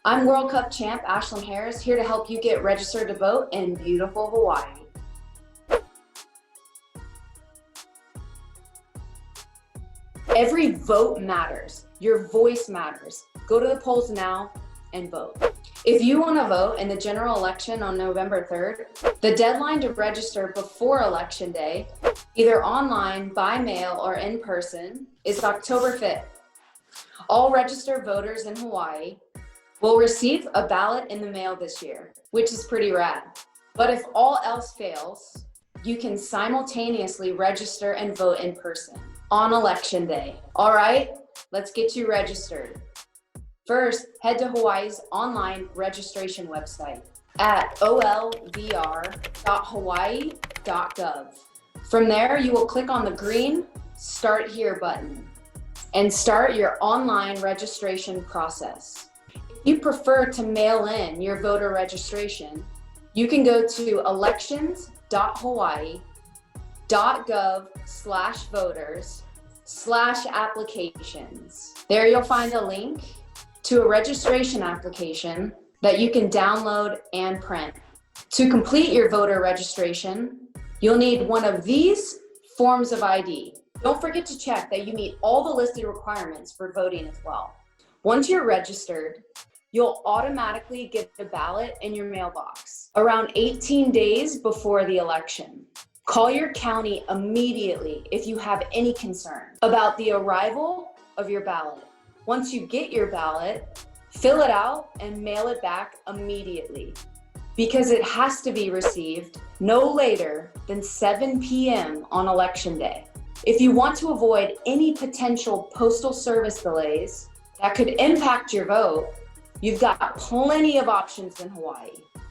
I'm World Cup champ Ashlyn here to help you get registered to vote in beautiful Hawaii. Every vote matters. Your voice matters. Go to the polls now and vote. If you want to vote in the general election on November 3rd, the deadline to register before Election Day, either online, by mail, or in person, is October 5th. All registered voters in Hawaii will receive a ballot in the mail this year, which is pretty rad. But if all else fails, you can simultaneously register and vote in person on Election Day. All right, let's get you registered. First, head to Hawaii's online registration website at OLVR.HAWAII.GOV. From there, you will click on the green Start Here button and start your online registration process. If you prefer to mail in your voter registration, you can go to elections.hawaii.gov/voters/applications. There you'll find a link to a registration application that you can download and print. To complete your voter registration, you'll need one of these forms of ID. Don't forget to check that you meet all the listed requirements for voting as well. Once you're registered, you'll automatically get the ballot in your mailbox around 18 days before the election. Call your county immediately if you have any concern about the arrival of your ballot. Once you get your ballot, fill it out and mail it back immediately because it has to be received no later than 7 p.m. on Election Day. If you want to avoid any potential postal service delays that could impact your vote, you've got plenty of options in Hawaii.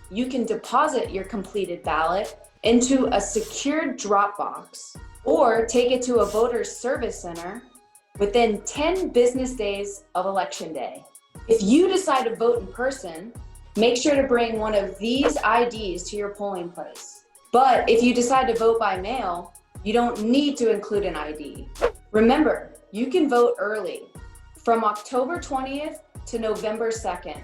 You can deposit your completed ballot into a secured drop box or take it to a voter's service center within 10 business days of Election Day. If you decide to vote in person, make sure to bring one of these IDs to your polling place. But if you decide to vote by mail, you don't need to include an ID. Remember, you can vote early from October 20th to November 2nd.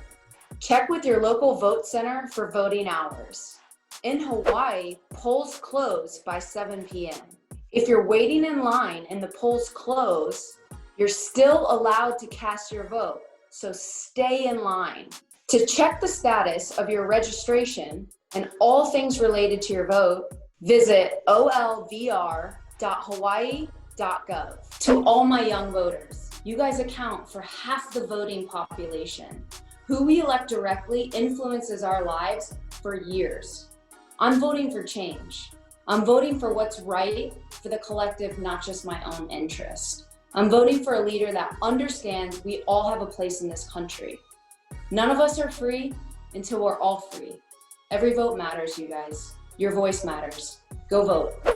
Check with your local vote center for voting hours. In Hawaii, polls close by 7 p.m. If you're waiting in line and the polls close, you're still allowed to cast your vote, so stay in line. To check the status of your registration and all things related to your vote, visit OLVR.HAWAII.GOV. To all my young voters, you guys account for half the voting population. Who we elect directly influences our lives for years. I'm voting for change. I'm voting for what's right for the collective, not just my own interest. I'm voting for a leader that understands we all have a place in this country. None of us are free until we're all free. Every vote matters, you guys. Your voice matters. Go vote.